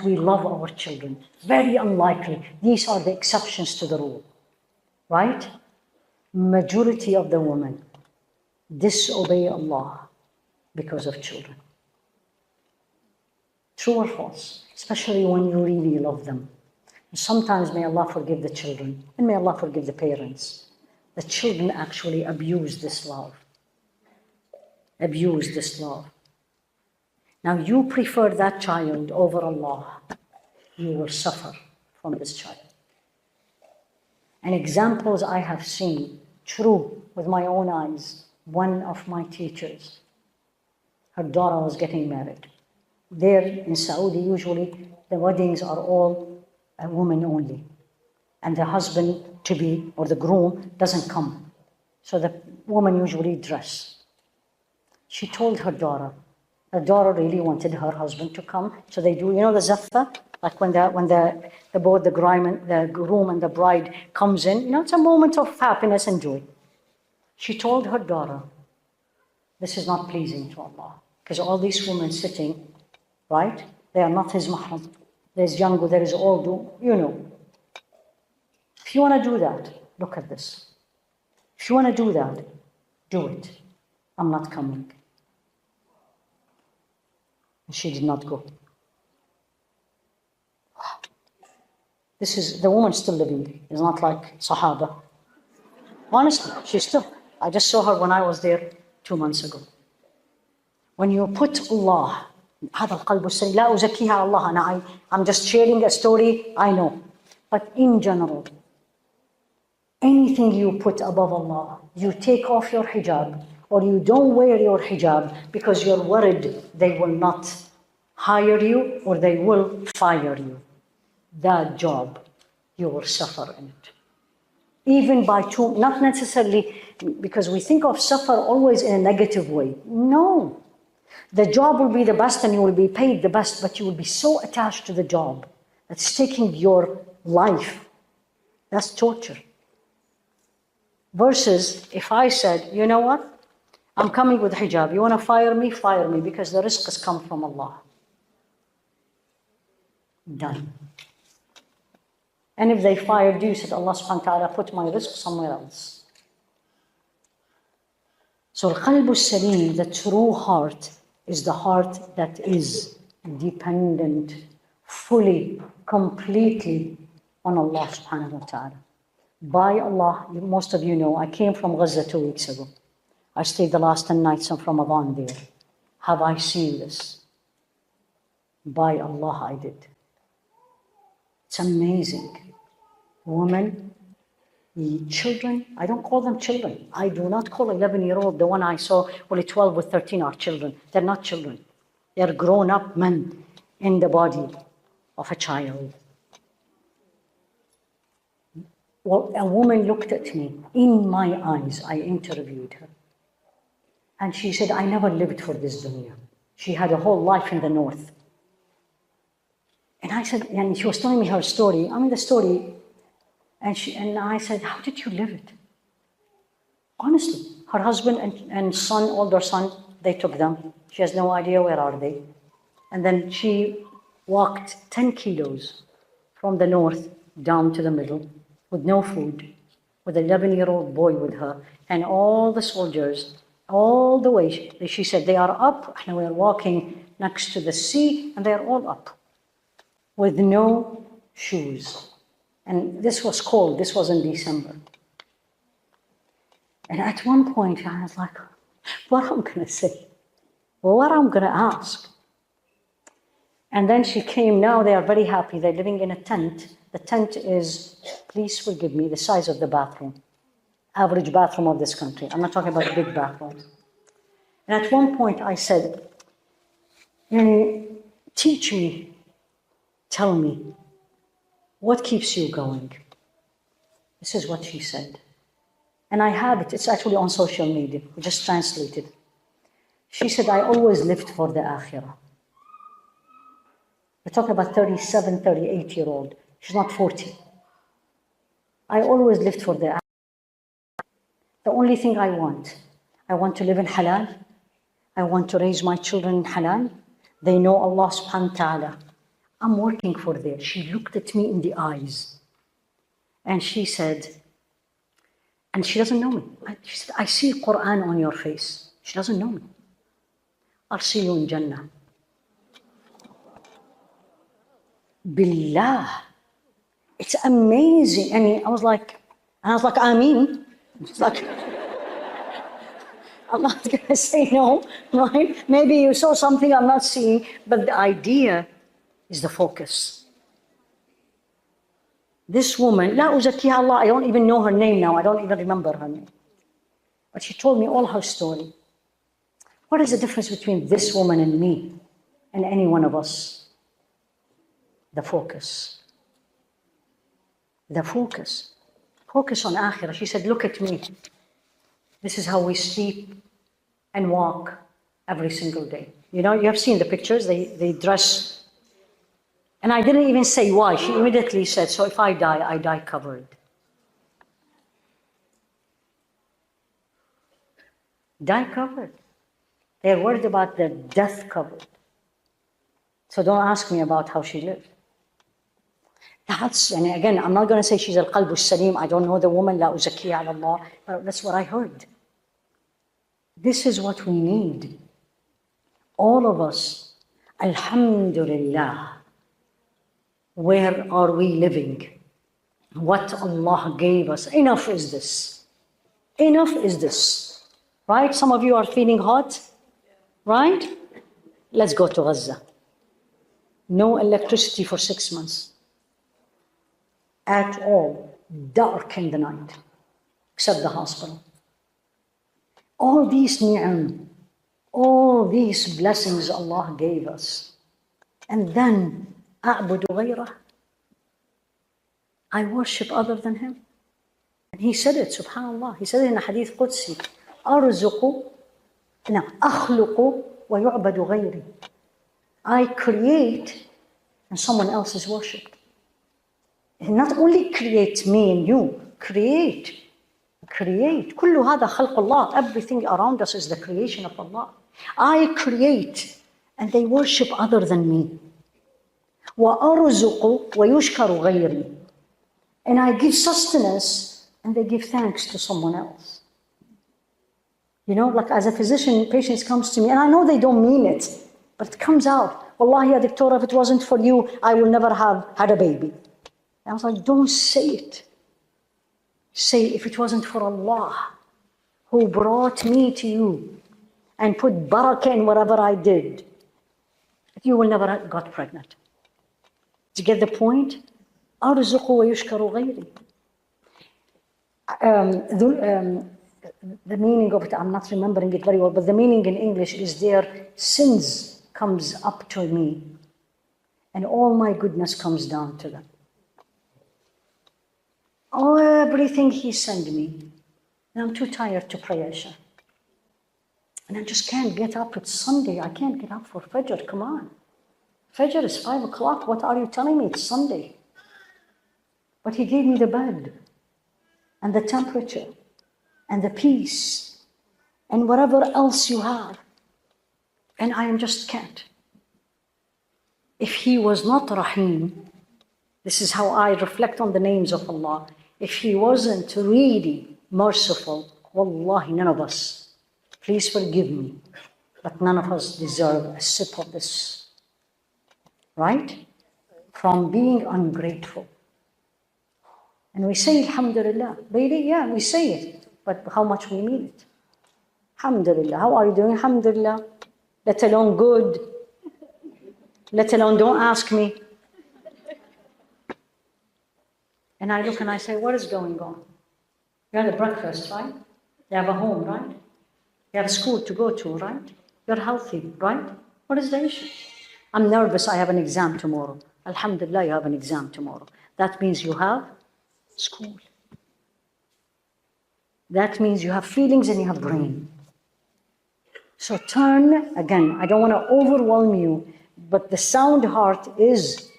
we love our children. Very unlikely. These are the exceptions to the rule, right? Majority of the women disobey Allah because of children. True or false? Especially when you really love them. Sometimes may Allah forgive the children and may Allah forgive the parents. The children actually abuse this love. Abuse this love. Now you prefer that child over Allah, you will suffer from this child. And examples I have seen, true, with my own eyes. One of my teachers, her daughter was getting married. There in Saudi, usually the weddings are all a woman only. And the husband to be, or the groom, doesn't come. So the woman usually dress. She told her daughter really wanted her husband to come. So they do, the zaffa, like when both the groom and the bride comes in, it's a moment of happiness and joy. She told her daughter, this is not pleasing to Allah. Because all these women sitting, right? They are not his mahram. There's young, there is old, If you want to do that, look at this. If you want to do that, do it. I'm not coming. And she did not go. This is, the woman still living. It's not like Sahaba. Honestly, she's still, I just saw her when I was there 2 months ago. When you put Allah, هذا القلب السليم لا أزكيها الله, I'm just sharing a story, I know. But in general, anything you put above Allah, you take off your hijab, or you don't wear your hijab because you're worried they will not hire you or they will fire you. That job, you will suffer in it. Even by not necessarily, because we think of suffer always in a negative way. No. The job will be the best and you will be paid the best, but you will be so attached to the job that's taking your life. That's torture. Versus if I said, you know what? I'm coming with hijab. You want to fire me? Fire me, because the rizq has come from Allah. Done. And if they fired you, said Allah subhanahu wa ta'ala, put my rizq somewhere else. So al-qalb al-salim, the true heart, is the heart that is dependent fully, completely on Allah subhanahu wa ta'ala. By Allah, most of you know, I came from Gaza 2 weeks ago. I stayed the last 10 nights of Ramadan there. Have I seen this? By Allah, I did. It's amazing. Women, children, I don't call them children. I do not call 11-year-old, the one I saw, only 12 or 13 are children. They're not children. They're grown-up men in the body of a child. Well, a woman looked at me. In my eyes, I interviewed her. And she said, I never lived for this dunya. She had a whole life in the north. And I said, and she was telling me her story. The story. And I said, how did you live it? Honestly, her husband and son, older son, they took them. She has no idea where are they. And then she walked 10 kilos from the north down to the middle with no food, with an 11-year-old boy with her, and all the soldiers, all the way. She said, they are up, and we're walking next to the sea, and they're all up with no shoes. And this was cold. This was in December. And at one point, I was like, what am I going to say? Well, what am I going to ask? And then she came. Now they are very happy. They're living in a tent. The tent is, please forgive me, the size of the bathroom. Average bathroom of this country. I'm not talking about big bathrooms. And at one point, I said, teach me, tell me, what keeps you going? This is what she said. And I have it. It's actually on social media. We just translated. She said, I always lived for the akhirah. We're talking about 37, 38-year-old. She's not 40. I always lived for the akhirah. The only thing I want to live in halal. I want to raise my children in halal. They know Allah subhanahu wa ta'ala. I'm working for there. She looked at me in the eyes and she said, and she doesn't know me. She said, I see Quran on your face. She doesn't know me. I'll see you in Jannah. Billah. It's amazing. And I was like, Ameen. It's like, I'm not going to say no, right? Maybe you saw something I'm not seeing, but the idea is the focus. This woman, لا أزكيها الله, I don't even know her name now. I don't even remember her name. But she told me all her story. What is the difference between this woman and me and any one of us? The focus. The focus. Focus on akhirah. She said, look at me. This is how we sleep and walk every single day. You know, you have seen the pictures. They dress. And I didn't even say why. She immediately said, so if I die covered. Die covered. They're worried about their death covered. So don't ask me about how she lived. And again, I'm not going to say she's al-qalb al-salim. I don't know the woman, la uzakiyya ala Allah, but that's what I heard. This is what we need. All of us, alhamdulillah. Where are we living? What Allah gave us. Enough is this. Enough is this. Right? Some of you are feeling hot. Right? Let's go to Gaza. No electricity for 6 months. At all. Dark in the night. Except the hospital. All these ni'am, all these blessings Allah gave us. And then, أعبد غيره. I worship other than Him. And He said it, subhanAllah. He said it in a hadith Qudsi. أخلق ويعبد غيري. I create and someone else is worshipped. He not only creates me and you, create. كل هذا خلق الله. Everything around us is the creation of Allah. I create and they worship other than me. وأرزق ويشكر غيري. And I give sustenance and they give thanks to someone else. You know, like as a physician, patients comes to me and I know they don't mean it, but it comes out. Wallahi ya doctor, if it wasn't for you, I will never have had a baby. And I was like, don't say it. Say, if it wasn't for Allah, who brought me to you and put barakah in whatever I did, you will never have got pregnant. Do you get the point? أرزق ويشكر غيري. The meaning of it, I'm not remembering it very well, but the meaning in English is their sins comes up to me and all my goodness comes down to them. Oh, everything He sent me. And I'm too tired to pray Isha. And I just can't get up. It's Sunday. I can't get up for Fajr. Come on. Fajr is 5 o'clock. What are you telling me? It's Sunday. But He gave me the bed and the temperature and the peace and whatever else you have. And I just can't. If He was not Rahim, this is how I reflect on the names of Allah. If He wasn't really merciful, wallahi, none of us, please forgive me, but none of us deserve a sip of this. Right? From being ungrateful. And we say, Alhamdulillah. Really? Yeah, we say it. But how much we mean it? Alhamdulillah. How are you doing? Alhamdulillah. Let alone good. Let alone don't ask me. And I look and I say, what is going on? You had a breakfast, right? You have a home, right? You have a school to go to, right? You're healthy, right? What is the issue? I'm nervous, I have an exam tomorrow. Alhamdulillah, you have an exam tomorrow. That means you have school. That means you have feelings and you have brain. So turn, again, I don't want to overwhelm you, but the sound heart is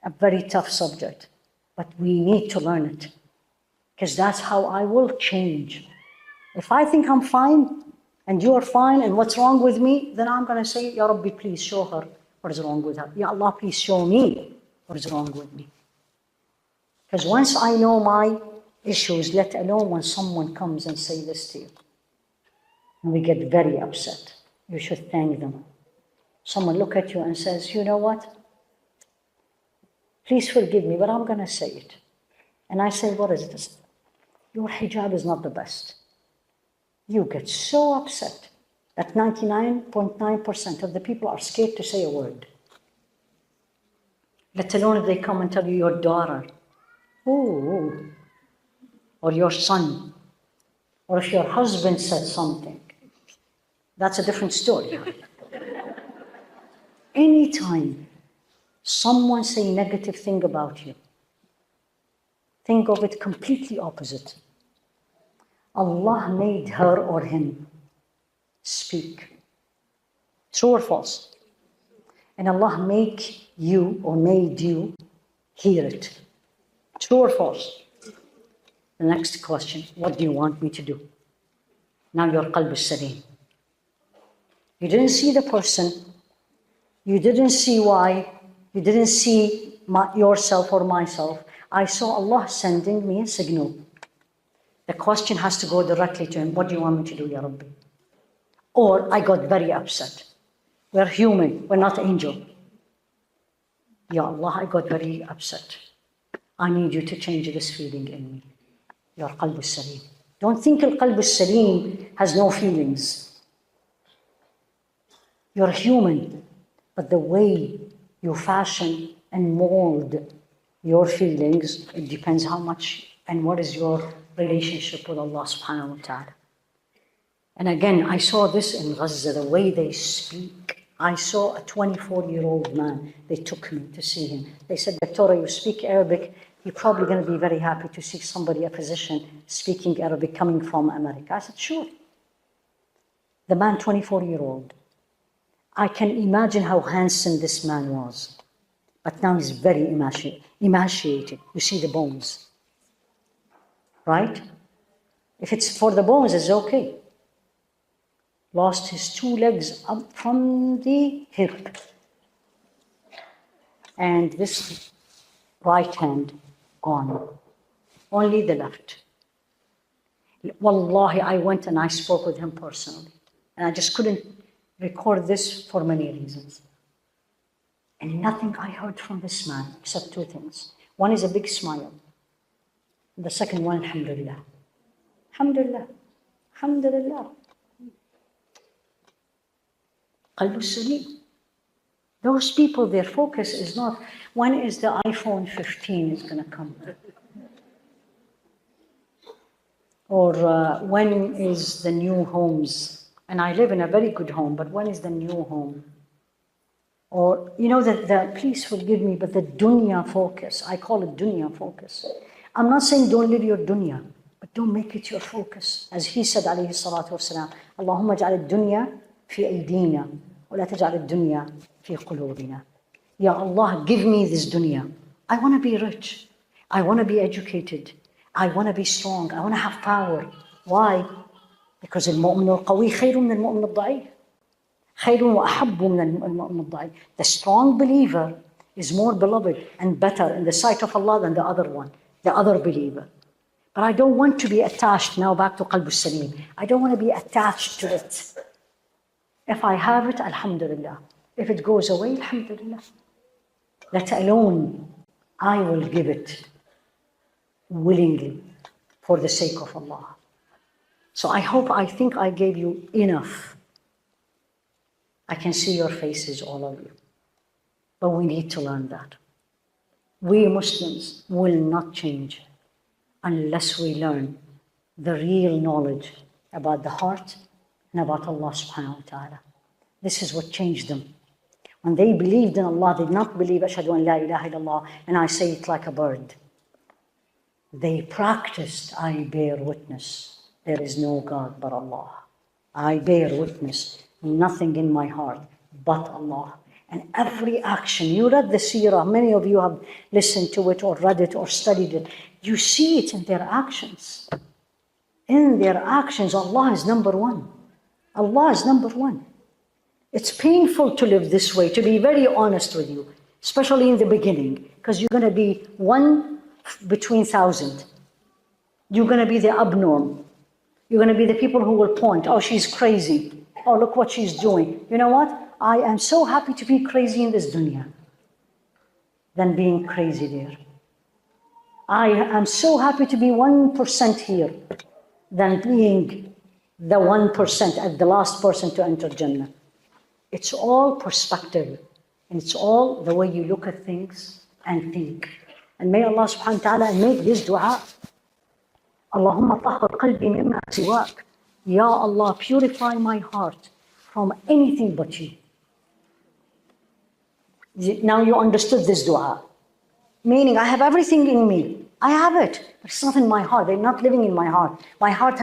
a very tough subject. But we need to learn it. Because that's how I will change. If I think I'm fine, and you're fine, and what's wrong with me, then I'm going to say, Ya Rabbi, please show her what is wrong with her. Ya Allah, please show me what is wrong with me. Because once I know my issues, let alone when someone comes and say this to you, and we get very upset, you should thank them. Someone look at you and says, you know what? Please forgive me, but I'm going to say it. And I say, what is this? Your hijab is not the best. You get so upset that 99.9% of the people are scared to say a word. Let alone if they come and tell you your daughter, ooh, or your son, or if your husband said something. That's a different story. Anytime someone say negative thing about you, think of it completely opposite. Allah made her or him speak. True or false? And Allah made you hear it. True or false? The next question, what do you want me to do? Now your qalb is salim. You didn't see the person. You didn't see why. You didn't see yourself or myself. I saw Allah sending me a signal. The question has to go directly to him. What do you want me to do, Ya Rabbi? Or I got very upset. We're human. We're not angel. Ya Allah, I got very upset. I need you to change this feeling in me. Your qalb is salim. Don't think your qalb is salim has no feelings. You're human. But the way you fashion and mold your feelings, it depends how much and what is your relationship with Allah subhanahu wa ta'ala. And again, I saw this in Gaza, the way they speak. I saw a 24-year-old man. They took me to see him. They said, Doctora, you speak Arabic. You're probably going to be very happy to see somebody, a physician, speaking Arabic coming from America. I said, sure. The man, 24-year-old. I can imagine how handsome this man was. But now he's very emaciated. You see the bones. Right? If it's for the bones, it's okay. Lost his 2 legs up from the hip. And this right hand gone. Only the left. Wallahi, I went and I spoke with him personally. And I just couldn't record this for many reasons. And nothing I heard from this man except 2 things. One is a big smile. The second one, alhamdulillah. Alhamdulillah. Alhamdulillah. Qalb salim. Those people, their focus is not, when is the iPhone 15 is going to come? Or when is the new homes? And I live in a very good home, but when is the new home? Or, you know, please forgive me, but the dunya focus, I call it dunya focus. I'm not saying don't live your dunya, but don't make it your focus. As he said, alayhi salatu wasalam, Allahumma ja'al dunya fi aydina, wa la taj'al dunya fi qulubina. Ya Allah, give me this dunya. I want to be rich. I want to be educated. I want to be strong. I want to have power. Why? Because المؤمن القوي خير من المؤمن الضعيف. خير وأحب من المؤمن الضعيف. The strong believer is more beloved and better in the sight of Allah than the other one, the other believer. But I don't want to be attached, now back to qalb salim. I don't want to be attached to it. If I have it, alhamdulillah. If it goes away, alhamdulillah. Let alone, I will give it willingly for the sake of Allah. So I think I gave you enough. I can see your faces, all of you. But we need to learn that. We Muslims will not change unless we learn the real knowledge about the heart and about Allah subhanahu wa ta'ala. This is what changed them. When they believed in Allah, they did not believe, Ashhadu an la ilaha illallah, and I say it like a bird. They practiced, I bear witness. There is no God but Allah. I bear witness, nothing in my heart but Allah. And every action, you read the seerah, many of you have listened to it or read it or studied it. You see it in their actions. In their actions, Allah is number one. Allah is number one. It's painful to live this way, to be very honest with you, especially in the beginning, because you're going to be one between 1,000. You're going to be the abnorm. You're going to be the people who will point, oh, she's crazy. Oh, look what she's doing. You know what? I am so happy to be crazy in this dunya than being crazy there. I am so happy to be 1% here than being the 1% at the last person to enter Jannah. It's all perspective, and it's all the way you look at things and think. And may Allah subhanahu wa ta'ala make this dua. Allahumma tahhir qalbi mimma siwak. Ya Allah, purify my heart from anything but you. Now you understood this dua. Meaning, I have everything in me. I have it, but it's not in my heart. They're not living in my heart. My heart